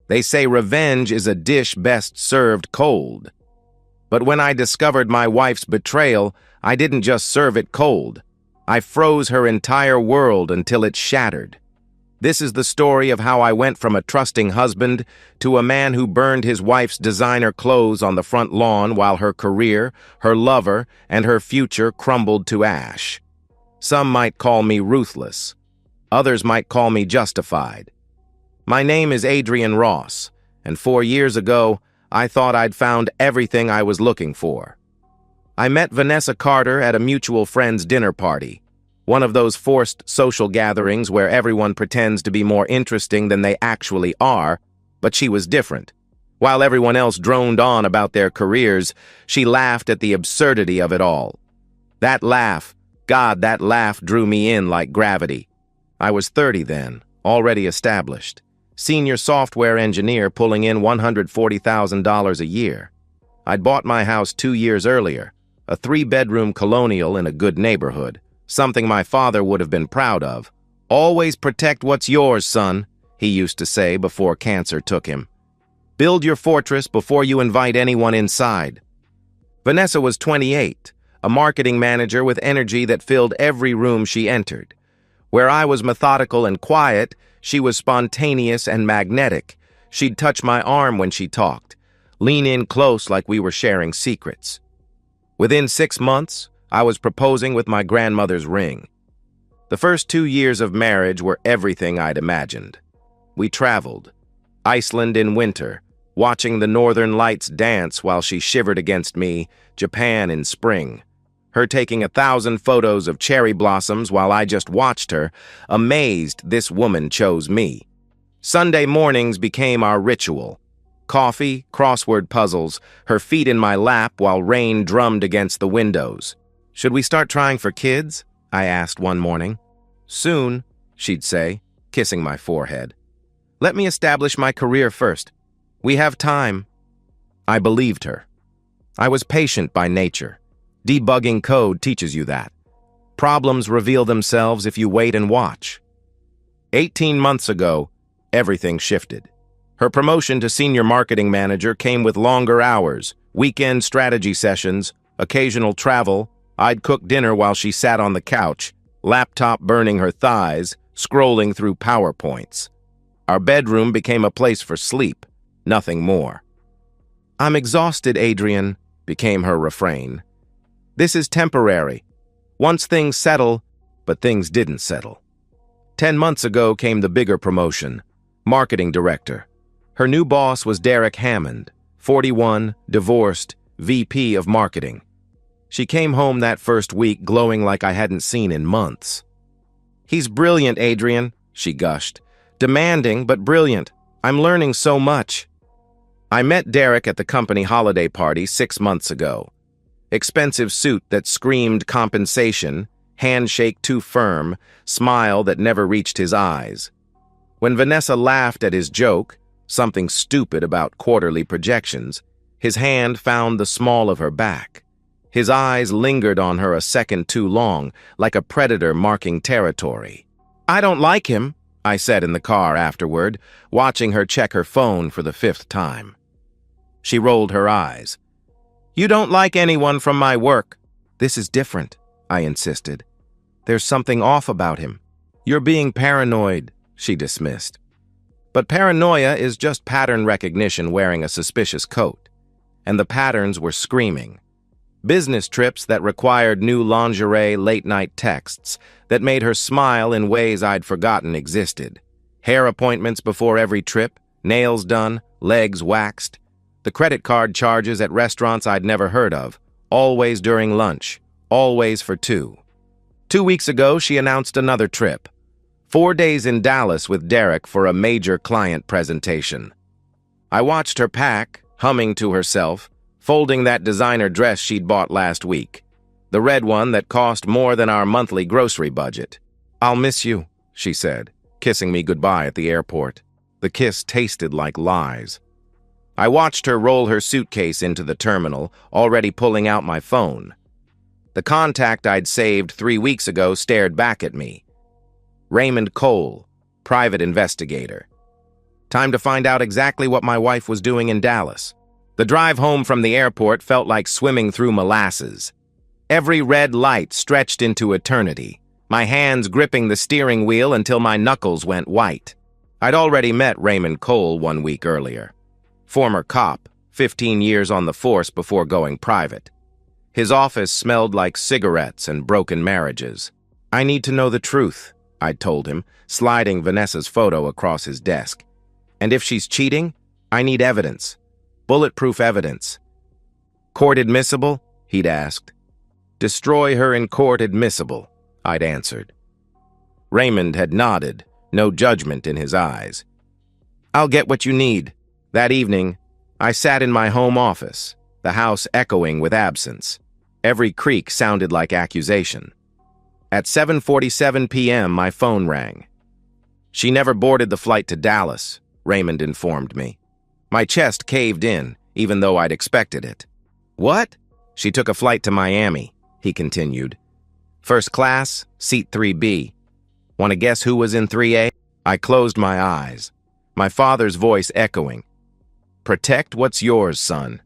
They say revenge is a dish best served cold. But when I discovered my wife's betrayal, I didn't just serve it cold. I froze her entire world until it shattered. This is the story of how I went from a trusting husband to a man who burned his wife's designer clothes on the front lawn while her career, her lover, and her future crumbled to ash. Some might call me ruthless. Others might call me justified. My name is Adrian Ross, and 4 years ago, I thought I'd found everything I was looking for. I met Vanessa Carter at a mutual friend's dinner party, one of those forced social gatherings where everyone pretends to be more interesting than they actually are, but she was different. While everyone else droned on about their careers, she laughed at the absurdity of it all. That laugh drew me in like gravity. I was 30 then, already established. Senior software engineer pulling in $140,000 a year. I'd bought my house 2 years earlier, a 3-bedroom colonial in a good neighborhood, something my father would have been proud of. Always protect what's yours, son, he used to say before cancer took him. Build your fortress before you invite anyone inside. Vanessa was 28, a marketing manager with energy that filled every room she entered. Where I was methodical and quiet, she was spontaneous and magnetic. She'd touch my arm when she talked, lean in close like we were sharing secrets. Within 6 months, I was proposing with my grandmother's ring. The first 2 years of marriage were everything I'd imagined. We traveled. Iceland in winter, watching the northern lights dance while she shivered against me, Japan in spring. Her taking 1,000 photos of cherry blossoms while I just watched her, amazed this woman chose me. Sunday mornings became our ritual. Coffee, crossword puzzles, her feet in my lap while rain drummed against the windows. Should we start trying for kids? I asked one morning. Soon, she'd say, kissing my forehead. Let me establish my career first. We have time. I believed her. I was patient by nature. Debugging code teaches you that. Problems reveal themselves if you wait and watch. 18 months ago, everything shifted. Her promotion to senior marketing manager came with longer hours, weekend strategy sessions, occasional travel. I'd cook dinner while she sat on the couch, laptop burning her thighs, scrolling through PowerPoints. Our bedroom became a place for sleep, nothing more. I'm exhausted, Adrian, became her refrain. This is temporary. Once things settle, but things didn't settle. 10 months ago came the bigger promotion, marketing director. Her new boss was Derek Hammond, 41, divorced, VP of marketing. She came home that first week glowing like I hadn't seen in months. He's brilliant, Adrian, she gushed. Demanding, but brilliant. I'm learning so much. I met Derek at the company holiday party 6 months ago. Expensive suit that screamed compensation, handshake too firm, smile that never reached his eyes. When Vanessa laughed at his joke, something stupid about quarterly projections, his hand found the small of her back. His eyes lingered on her a second too long, like a predator marking territory. I don't like him, I said in the car afterward, watching her check her phone for the 5th time. She rolled her eyes. You don't like anyone from my work. This is different, I insisted. There's something off about him. You're being paranoid, she dismissed. But paranoia is just pattern recognition wearing a suspicious coat. And the patterns were screaming. Business trips that required new lingerie late-night texts that made her smile in ways I'd forgotten existed. Hair appointments before every trip, nails done, legs waxed. The credit card charges at restaurants I'd never heard of, always during lunch, always for 2. 2 weeks ago, she announced another trip. 4 days in Dallas with Derek for a major client presentation. I watched her pack, humming to herself, folding that designer dress she'd bought last week, the red one that cost more than our monthly grocery budget. I'll miss you, she said, kissing me goodbye at the airport. The kiss tasted like lies. I watched her roll her suitcase into the terminal, already pulling out my phone. The contact I'd saved 3 weeks ago stared back at me. Raymond Cole, private investigator. Time to find out exactly what my wife was doing in Dallas. The drive home from the airport felt like swimming through molasses. Every red light stretched into eternity, my hands gripping the steering wheel until my knuckles went white. I'd already met Raymond Cole 1 week earlier. Former cop, 15 years on the force before going private. His office smelled like cigarettes and broken marriages. "I need to know the truth," I'd told him, sliding Vanessa's photo across his desk. "And if she's cheating, I need evidence. Bulletproof evidence." "Court admissible?" he'd asked. "Destroy her in court admissible," I'd answered. Raymond had nodded, no judgment in his eyes. "I'll get what you need." That evening, I sat in my home office, the house echoing with absence. Every creak sounded like accusation. At 7:47 p.m., my phone rang. "She never boarded the flight to Dallas," Raymond informed me. My chest caved in, even though I'd expected it. "What?" "She took a flight to Miami," he continued. "First class, seat 3B. Want to guess who was in 3A? I closed my eyes, my father's voice echoing. "Protect what's yours, son.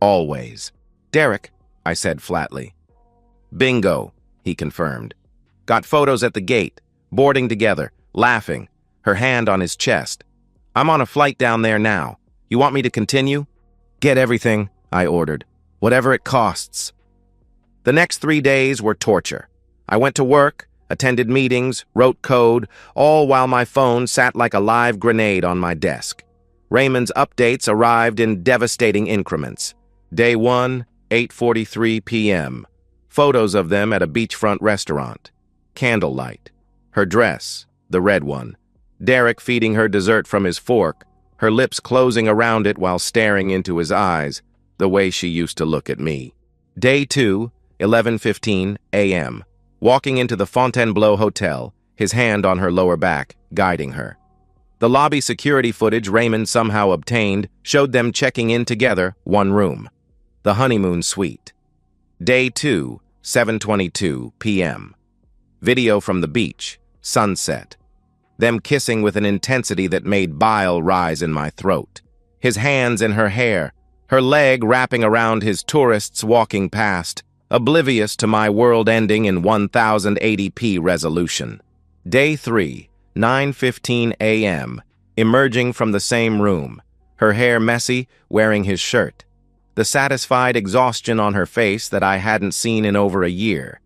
Always." "Derek," I said flatly. "Bingo," he confirmed. "Got photos at the gate, boarding together, laughing, her hand on his chest. I'm on a flight down there now. You want me to continue?" "Get everything," I ordered. "Whatever it costs." The next 3 days were torture. I went to work, attended meetings, wrote code, all while my phone sat like a live grenade on my desk. Raymond's updates arrived in devastating increments. Day 1, 8:43 p.m. Photos of them at a beachfront restaurant. Candlelight. Her dress, the red one. Derek feeding her dessert from his fork, her lips closing around it while staring into his eyes, the way she used to look at me. Day 2, 11:15 a.m. Walking into the Fontainebleau Hotel, his hand on her lower back, guiding her. The lobby security footage Raymond somehow obtained showed them checking in together, one room. The honeymoon suite. Day 2, 7:22 p.m. Video from the beach, sunset. Them kissing with an intensity that made bile rise in my throat. His hands in her hair, her leg wrapping around his tourists walking past, oblivious to my world ending in 1080p resolution. Day 3, 9:15 a.m., emerging from the same room, her hair messy, wearing his shirt. The satisfied exhaustion on her face that I hadn't seen in over a year.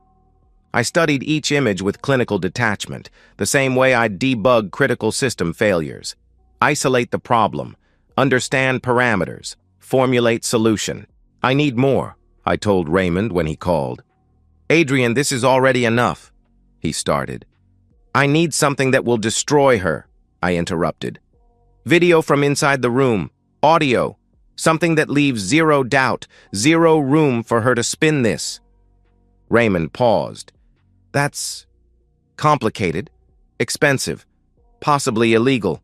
I studied each image with clinical detachment, the same way I'd debug critical system failures. Isolate the problem, understand parameters, formulate solution. "I need more," I told Raymond when he called. "Adrian, this is already enough," he started. "I need something that will destroy her," I interrupted. "Video from inside the room, audio, something that leaves zero doubt, zero room for her to spin this." Raymond paused. "That's complicated, expensive, possibly illegal."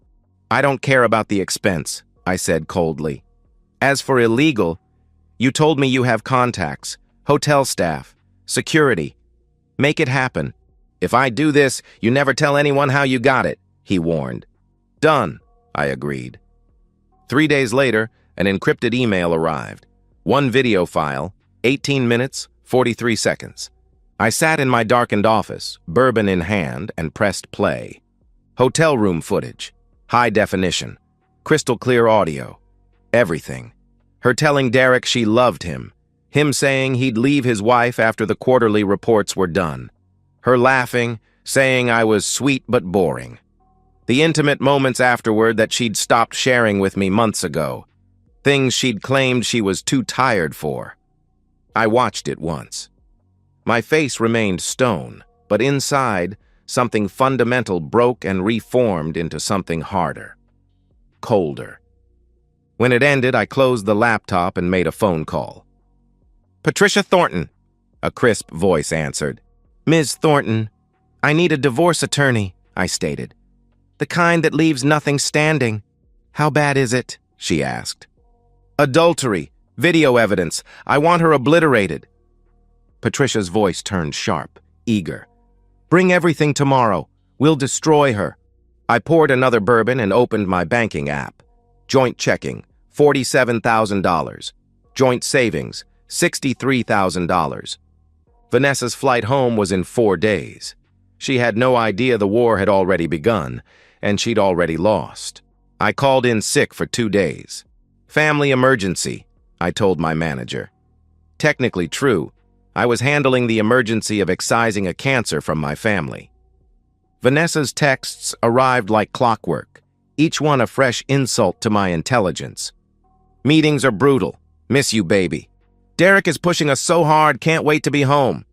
"I don't care about the expense," I said coldly. "As for illegal, you told me you have contacts, hotel staff, security. Make it happen. If I do this, you never tell anyone how you got it," he warned. "Done," I agreed. 3 days later, an encrypted email arrived. One video file, 18 minutes, 43 seconds. I sat in my darkened office, bourbon in hand, and pressed play. Hotel room footage, high definition, crystal clear audio, everything. Her telling Derek she loved him saying he'd leave his wife after the quarterly reports were done. Her laughing, saying I was sweet but boring. The intimate moments afterward that she'd stopped sharing with me months ago. Things she'd claimed she was too tired for. I watched it once. My face remained stone, but inside, something fundamental broke and reformed into something harder. Colder. When it ended, I closed the laptop and made a phone call. "Patricia Thornton," a crisp voice answered. "Ms. Thornton, I need a divorce attorney," I stated. "The kind that leaves nothing standing." "How bad is it?" she asked. "Adultery, video evidence. I want her obliterated." Patricia's voice turned sharp, eager. "Bring everything tomorrow. We'll destroy her." I poured another bourbon and opened my banking app. Joint checking, $47,000. Joint savings, $63,000. Vanessa's flight home was in 4 days. She had no idea the war had already begun, and she'd already lost. I called in sick for 2 days. Family emergency, I told my manager. Technically true, I was handling the emergency of excising a cancer from my family. Vanessa's texts arrived like clockwork, each one a fresh insult to my intelligence. Meetings are brutal. Miss you, baby. Derek is pushing us so hard, can't wait to be home.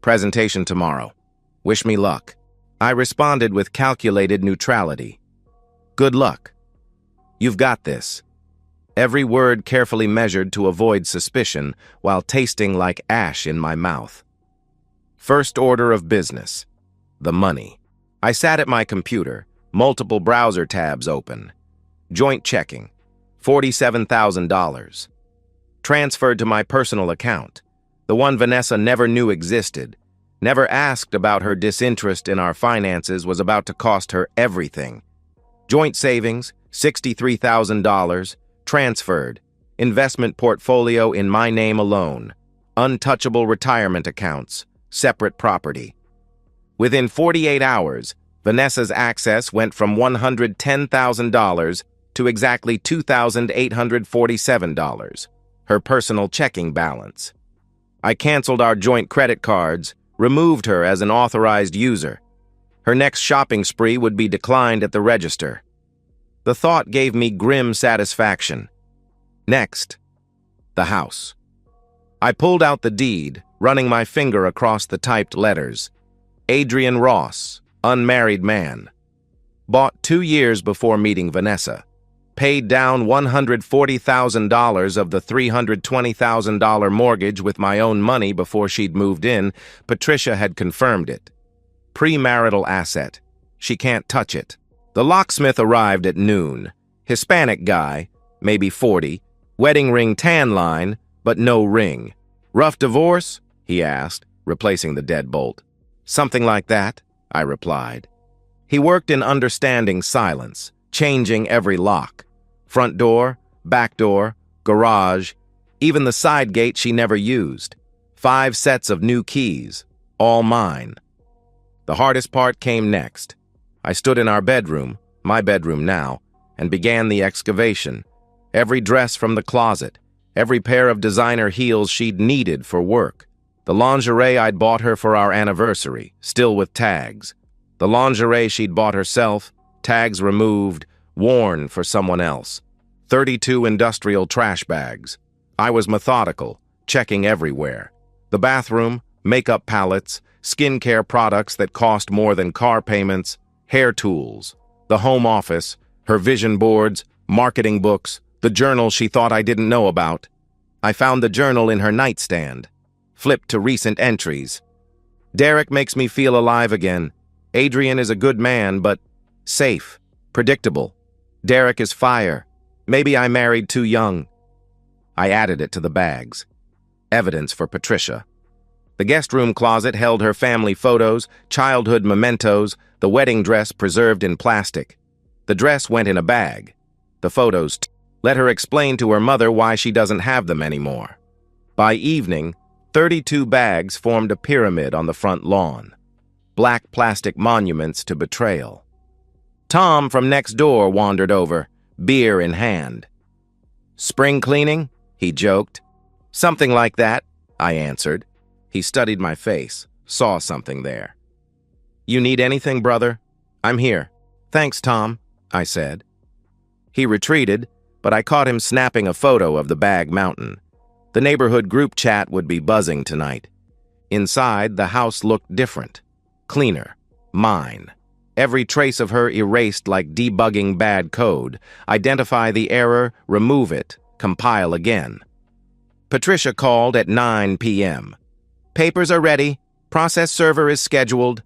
Presentation tomorrow. Wish me luck. I responded with calculated neutrality. Good luck. You've got this. Every word carefully measured to avoid suspicion while tasting like ash in my mouth. First order of business. The money. I sat at my computer, multiple browser tabs open. Joint checking. $47,000. Transferred to my personal account, the one Vanessa never knew existed, never asked about her disinterest in our finances was about to cost her everything. Joint savings, $63,000, transferred. Investment portfolio in my name alone. Untouchable retirement accounts, separate property. Within 48 hours, Vanessa's access went from $110,000 to exactly $2,847, her personal checking balance. I canceled our joint credit cards, removed her as an authorized user. Her next shopping spree would be declined at the register. The thought gave me grim satisfaction. Next, the house. I pulled out the deed, running my finger across the typed letters. Adrian Ross, unmarried man. Bought 2 years before meeting Vanessa. Paid down $140,000 of the $320,000 mortgage with my own money before she'd moved in. Patricia had confirmed it. Premarital asset. She can't touch it. The locksmith arrived at noon. Hispanic guy, maybe 40. Wedding ring tan line, but no ring. Rough divorce? He asked, replacing the deadbolt. Something like that, I replied. He worked in understanding silence, changing every lock. Front door, back door, garage, even the side gate she never used. 5 sets of new keys, all mine. The hardest part came next. I stood in our bedroom, my bedroom now, and began the excavation. Every dress from the closet, every pair of designer heels she'd needed for work. The lingerie I'd bought her for our anniversary, still with tags. The lingerie she'd bought herself, tags removed, worn for someone else. 32 industrial trash bags. I was methodical, checking everywhere. The bathroom, makeup palettes, skincare products that cost more than car payments, hair tools. The home office, her vision boards, marketing books, the journal she thought I didn't know about. I found the journal in her nightstand. Flipped to recent entries. Derek makes me feel alive again. Adrian is a good man, but safe, predictable. Derek is fire. Maybe I married too young. I added it to the bags. Evidence for Patricia. The guest room closet held her family photos, childhood mementos, the wedding dress preserved in plastic. The dress went in a bag. The photos let her explain to her mother why she doesn't have them anymore. By evening, 32 bags formed a pyramid on the front lawn. Black plastic monuments to betrayal. Tom from next door wandered over, beer in hand. Spring cleaning? He joked. Something like that, I answered. He studied my face, saw something there. You need anything, brother? I'm here. Thanks, Tom, I said. He retreated, but I caught him snapping a photo of the bag mountain. The neighborhood group chat would be buzzing tonight. Inside, the house looked different. Cleaner. Mine. Every trace of her erased like debugging bad code. Identify the error, remove it, compile again. Patricia called at 9 p.m. Papers are ready. Process server is scheduled.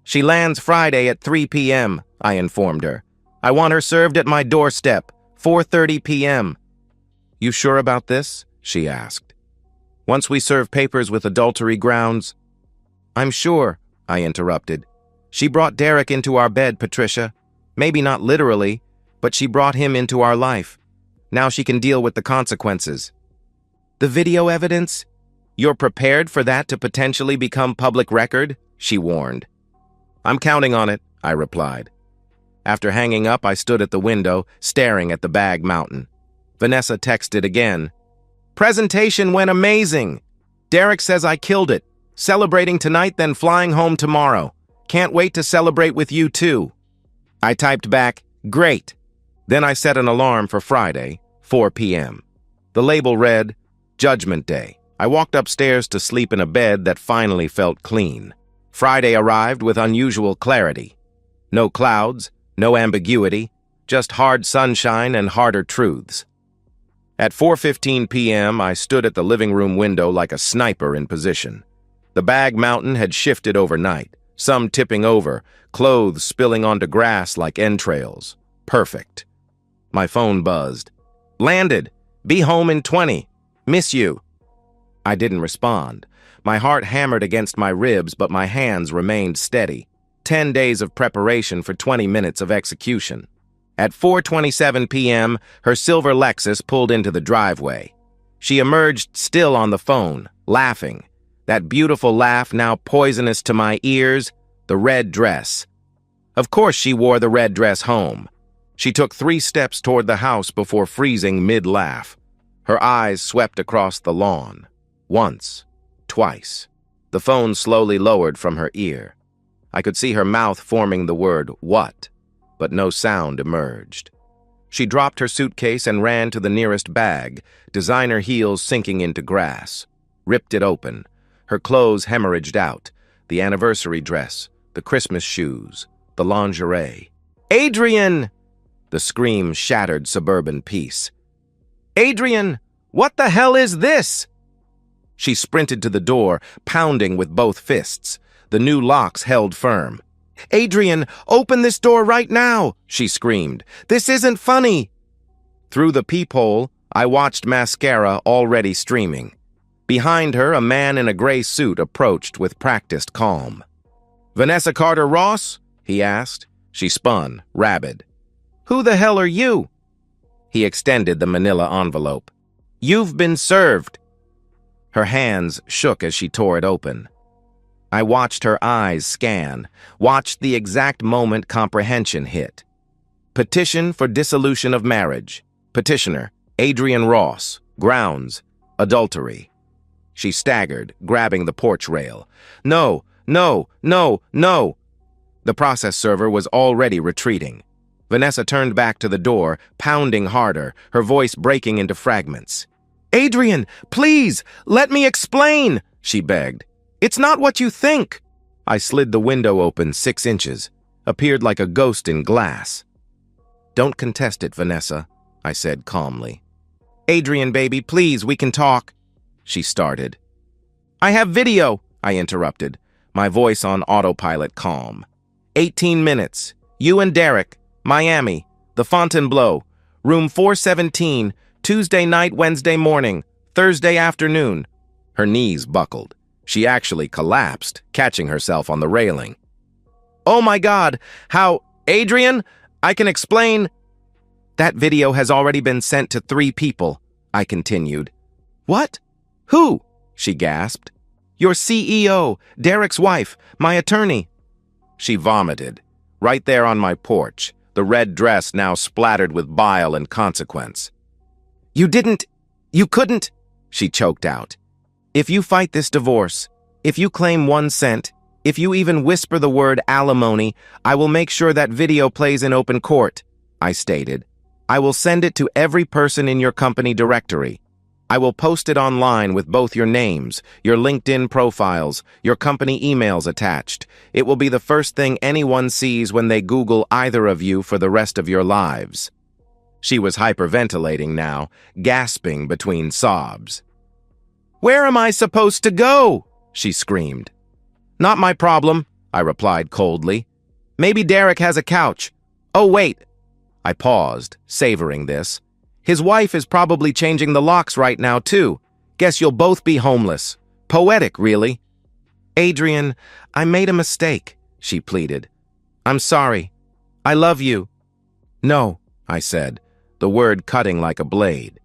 She lands Friday at 3 p.m., I informed her. I want her served at my doorstep, 4:30 p.m. You sure about this? She asked. Once we serve papers with adultery grounds? I'm sure, I interrupted. She brought Derek into our bed, Patricia. Maybe not literally, but she brought him into our life. Now she can deal with the consequences. The video evidence? You're prepared for that to potentially become public record? She warned. I'm counting on it, I replied. After hanging up, I stood at the window, staring at the bag mountain. Vanessa texted again. Presentation went amazing. Derek says I killed it. Celebrating tonight, then flying home tomorrow. Can't wait to celebrate with you too. I typed back, great. Then I set an alarm for Friday, 4 p.m. The label read, Judgment Day. I walked upstairs to sleep in a bed that finally felt clean. Friday arrived with unusual clarity. No clouds, no ambiguity, just hard sunshine and harder truths. At 4:15 p.m., I stood at the living room window like a sniper in position. The bag mountain had shifted overnight, some tipping over, clothes spilling onto grass like entrails. Perfect. My phone buzzed. Landed. Be home in 20. Miss you. I didn't respond. My heart hammered against my ribs, but my hands remained steady. 10 days of preparation for 20 minutes of execution. At 4:27 p.m., her silver Lexus pulled into the driveway. She emerged still on the phone, laughing. That beautiful laugh now poisonous to my ears, the red dress. Of course she wore the red dress home. She took 3 steps toward the house before freezing mid-laugh. Her eyes swept across the lawn. Once, twice. The phone slowly lowered from her ear. I could see her mouth forming the word, what? But no sound emerged. She dropped her suitcase and ran to the nearest bag, designer heels sinking into grass. Ripped it open. Her clothes hemorrhaged out. The anniversary dress, the Christmas shoes, the lingerie. Adrian! The scream shattered suburban peace. Adrian, what the hell is this? She sprinted to the door, pounding with both fists. The new locks held firm. Adrian, open this door right now, she screamed. This isn't funny. Through the peephole, I watched mascara already streaming. Behind her, a man in a gray suit approached with practiced calm. Vanessa Carter Ross? He asked. She spun, rabid. Who the hell are you? He extended the manila envelope. You've been served. Her hands shook as she tore it open. I watched her eyes scan, watched the exact moment comprehension hit. Petition for dissolution of marriage. Petitioner, Adrian Ross. Grounds, adultery. She staggered, grabbing the porch rail. No, no, no, no. The process server was already retreating. Vanessa turned back to the door, pounding harder, her voice breaking into fragments. Adrian, please, let me explain, she begged. It's not what you think. I slid the window open 6 inches, appeared like a ghost in glass. Don't contest it, Vanessa, I said calmly. Adrian, baby, please, we can talk, she started. I have video, I interrupted, my voice on autopilot calm. 18 minutes. You and Derek, Miami, the Fontainebleau, room 417, Tuesday night, Wednesday morning, Thursday afternoon. Her knees buckled. She actually collapsed, catching herself on the railing. Oh my God, how... Adrian, I can explain... That video has already been sent to 3 people, I continued. What? Who? She gasped. Your CEO, Derek's wife, my attorney. She vomited, right there on my porch, the red dress now splattered with bile and consequence. You couldn't, she choked out. If you fight this divorce, if you claim 1 cent, if you even whisper the word alimony, I will make sure that video plays in open court, I stated. I will send it to every person in your company directory. I will post it online with both your names, your LinkedIn profiles, your company emails attached. It will be the first thing anyone sees when they Google either of you for the rest of your lives. She was hyperventilating now, gasping between sobs. Where am I supposed to go? She screamed. Not my problem, I replied coldly. Maybe Derek has a couch. Oh, wait. I paused, savoring this. His wife is probably changing the locks right now, too. Guess you'll both be homeless. Poetic, really. Adrian, I made a mistake, she pleaded. I'm sorry. I love you." "No," I said, the word cutting like a blade.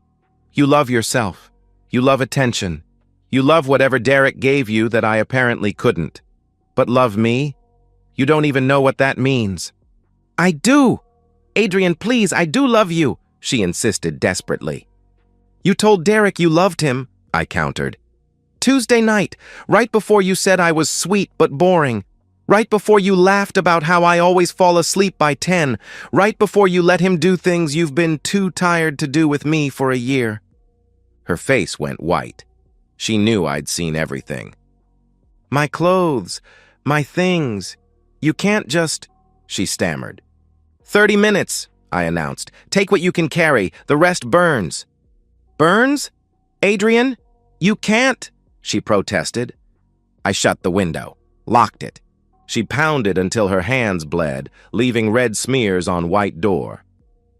"You love yourself. You love attention. You love whatever Derek gave you that I apparently couldn't. But love me? You don't even know what that means." "I do! Adrian, please, I do love you," she insisted desperately. "You told Derek you loved him," I countered. "Tuesday night, right before you said I was sweet but boring. Right before you laughed about how I always fall asleep by 10. Right before you let him do things you've been too tired to do with me for a year." Her face went white. She knew I'd seen everything. "My clothes, my things. You can't just—" she stammered. 30 minutes, I announced. "Take what you can carry. The rest burns." "Burns? Adrian? You can't," she protested. I shut the window, locked it. She pounded until her hands bled, leaving red smears on white door.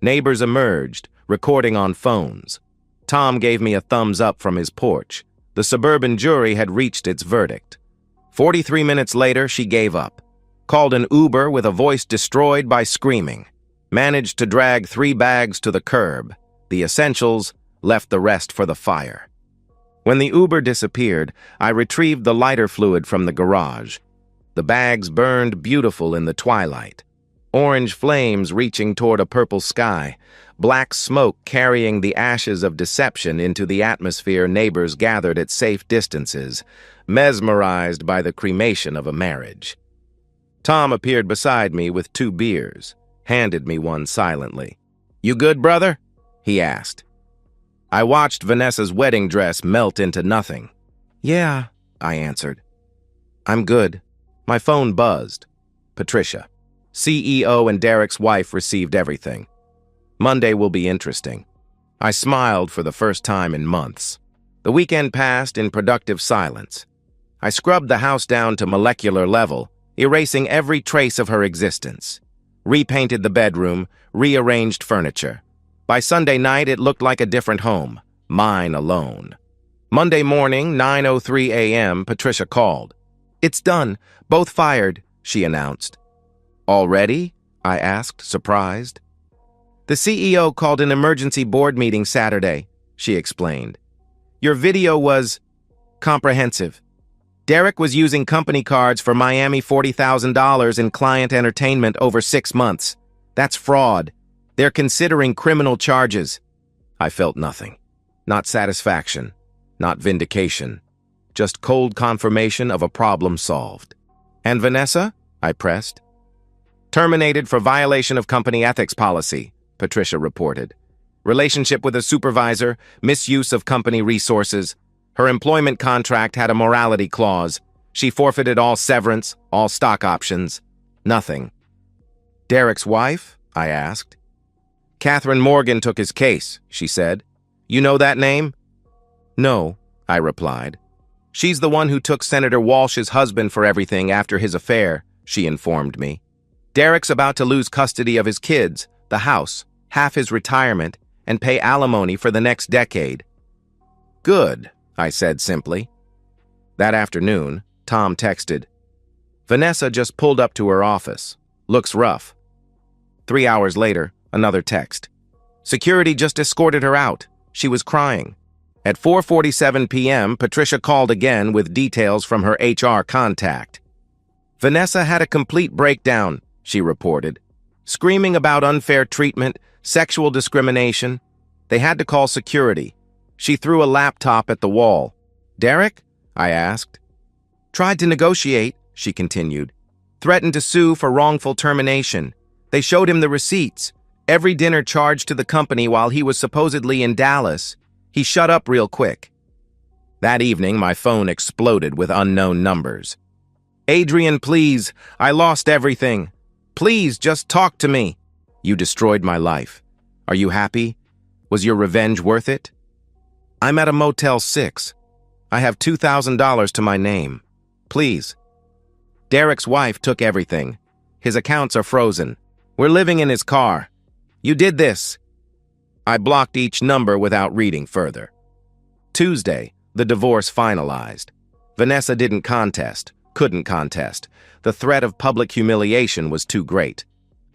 Neighbors emerged, recording on phones. Tom gave me a thumbs up from his porch. The suburban jury had reached its verdict. 43 minutes later, she gave up. Called an Uber with a voice destroyed by screaming. Managed to drag 3 bags to the curb. The essentials, left the rest for the fire. When the Uber disappeared, I retrieved the lighter fluid from the garage. The bags burned beautiful in the twilight. Orange flames reaching toward a purple sky. Black smoke carrying the ashes of deception into the atmosphere. Neighbors gathered at safe distances, mesmerized by the cremation of a marriage. Tom appeared beside me with 2 beers, handed me one silently. "You good, brother?" he asked. I watched Vanessa's wedding dress melt into nothing. "Yeah," I answered. "I'm good." My phone buzzed. Patricia. CEO and Derek's wife received everything. Monday will be interesting. I smiled for the first time in months. The weekend passed in productive silence. I scrubbed the house down to molecular level, erasing every trace of her existence. Repainted the bedroom, rearranged furniture. By Sunday night, it looked like a different home, mine alone. Monday morning, 9:03 a.m., Patricia called. "It's done. Both fired," she announced. "Already?" I asked, surprised. "The CEO called an emergency board meeting Saturday," she explained. "Your video was comprehensive. Derek was using company cards for Miami $40,000 in client entertainment over 6 months. That's fraud. They're considering criminal charges." I felt nothing. Not satisfaction. Not vindication. Just cold confirmation of a problem solved. "And Vanessa?" I pressed. "Terminated for violation of company ethics policy," Patricia reported. "Relationship with a supervisor, misuse of company resources. Her employment contract had a morality clause. She forfeited all severance, all stock options. Nothing." "Derek's wife?" I asked. "Catherine Morgan took his case," she said. "You know that name?" "No," I replied. "She's the one who took Senator Walsh's husband for everything after his affair," she informed me. "Derek's about to lose custody of his kids, the house, half his retirement, and pay alimony for the next decade." "Good," I said simply. That afternoon, Tom texted, "Vanessa just pulled up to her office. Looks rough." 3 hours later, another text. "Security just escorted her out. She was crying." At 4:47 p.m., Patricia called again with details from her HR contact. "Vanessa had a complete breakdown," she reported. "Screaming about unfair treatment, sexual discrimination. They had to call security. She threw a laptop at the wall." "Derek?" I asked. "Tried to negotiate," she continued. "Threatened to sue for wrongful termination. They showed him the receipts. Every dinner charged to the company while he was supposedly in Dallas. He shut up real quick." That evening, my phone exploded with unknown numbers. "Adrian, please. I lost everything. Please, just talk to me. You destroyed my life. Are you happy? Was your revenge worth it? I'm at a Motel 6. I have $2,000 to my name. Please." "Derek's wife took everything. His accounts are frozen. We're living in his car. You did this." I blocked each number without reading further. Tuesday, the divorce finalized. Vanessa didn't contest, couldn't contest. The threat of public humiliation was too great.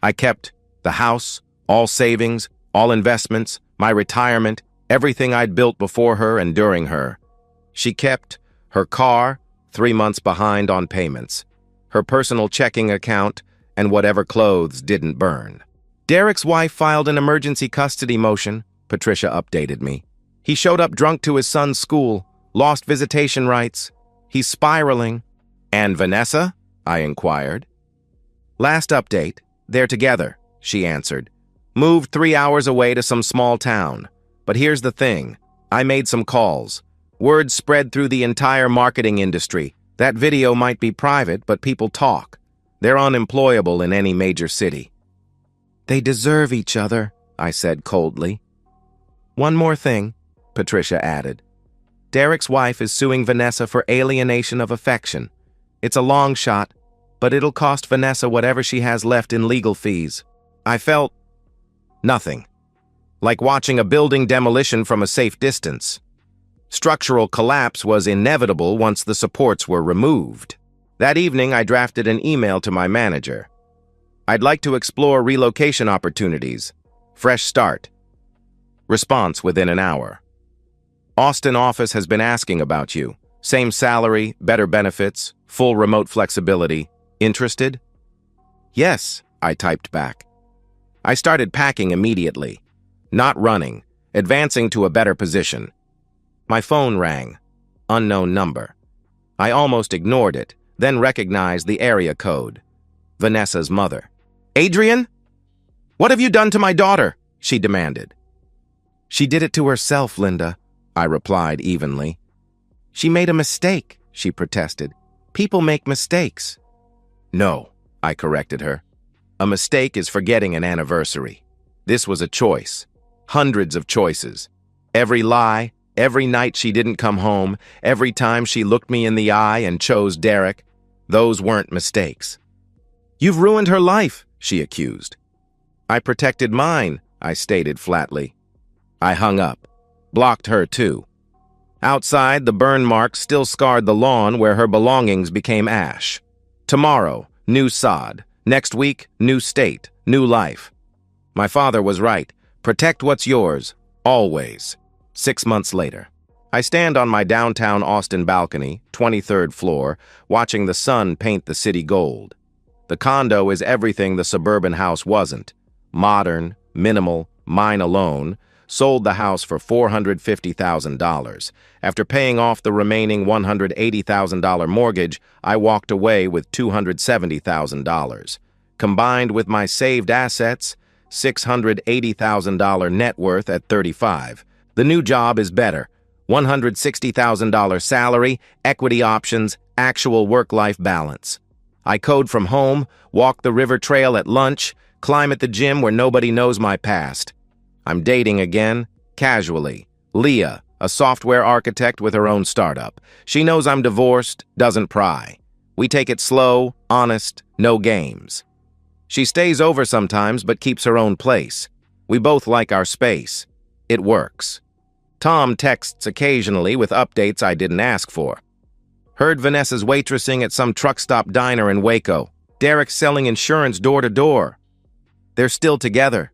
I kept the house, all savings, all investments, my retirement, everything I'd built before her and during her. She kept her car, 3 months behind on payments, her personal checking account, and whatever clothes didn't burn. Derek's wife filed an emergency custody motion, Patricia updated me. He showed up drunk to his son's school, lost visitation rights. He's spiraling. And Vanessa? I inquired. Last update, they're together, she answered. Moved 3 hours away to some small town. But here's the thing. I made some calls. Word spread through the entire marketing industry. That video might be private, but people talk. They're unemployable in any major city. They deserve each other, I said coldly. One more thing, Patricia added. Derek's wife is suing Vanessa for alienation of affection. It's a long shot, but it'll cost Vanessa whatever she has left in legal fees. I felt nothing. Like watching a building demolition from a safe distance. Structural collapse was inevitable once the supports were removed. That evening, I drafted an email to my manager. I'd like to explore relocation opportunities. Fresh start. Response within an hour. Austin office has been asking about you. Same salary, better benefits, full remote flexibility. Interested? Yes, I typed back. I started packing immediately. Not running, advancing to a better position. My phone rang. Unknown number. I almost ignored it, then recognized the area code. Vanessa's mother. Adrian? What have you done to my daughter? She demanded. She did it to herself, Linda, I replied evenly. She made a mistake, she protested. People make mistakes. No, I corrected her. A mistake is forgetting an anniversary. This was a choice. Hundreds of choices. Every lie, every night she didn't come home, every time she looked me in the eye and chose Derek, those weren't mistakes. You've ruined her life, she accused. I protected mine, I stated flatly. I hung up. Blocked her too. Outside, the burn marks still scarred the lawn where her belongings became ash. Tomorrow, new sod. Next week, new state, new life. My father was right. Protect what's yours, always. 6 months later. I stand on my downtown Austin balcony, 23rd floor, watching the sun paint the city gold. The condo is everything the suburban house wasn't. Modern, minimal, mine alone. Sold the house for $450,000. After paying off the remaining $180,000 mortgage, I walked away with $270,000. Combined with my saved assets, $680,000 net worth at 35. The new job is better. $160,000 salary, equity options, actual work-life balance. I code from home, walk the river trail at lunch, climb at the gym where nobody knows my past. I'm dating again, casually. Leah, a software architect with her own startup. She knows I'm divorced, doesn't pry. We take it slow, honest, no games. She stays over sometimes but keeps her own place. We both like our space. It works. Tom texts occasionally with updates I didn't ask for. Heard Vanessa's waitressing at some truck stop diner in Waco. Derek's selling insurance door to door. They're still together.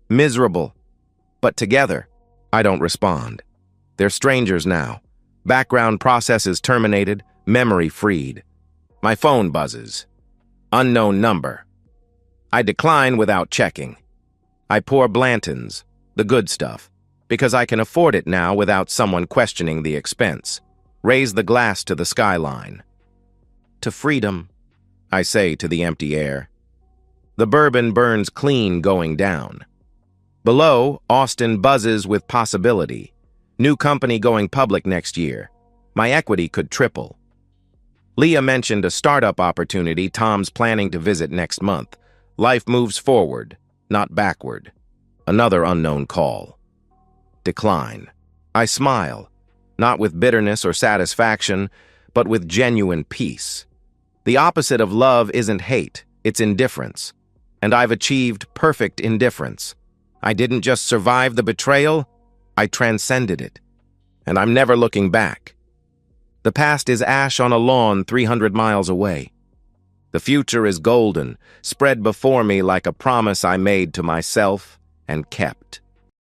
Miserable. But together. I don't respond. They're strangers now. Background processes terminated, memory freed. My phone buzzes. Unknown number. I decline without checking. I pour Blanton's, the good stuff, because I can afford it now without someone questioning the expense. Raise the glass to the skyline. To freedom, I say to the empty air. The bourbon burns clean going down. Below, Austin buzzes with possibility. New company going public next year. My equity could triple. Leah mentioned a startup opportunity Tom's planning to visit next month. Life moves forward, not backward. Another unknown call. Decline. I smile, not with bitterness or satisfaction, but with genuine peace. The opposite of love isn't hate, it's indifference. And I've achieved perfect indifference. I didn't just survive the betrayal, I transcended it. And I'm never looking back. The past is ash on a lawn 300 miles away. The future is golden, spread before me like a promise I made to myself and kept.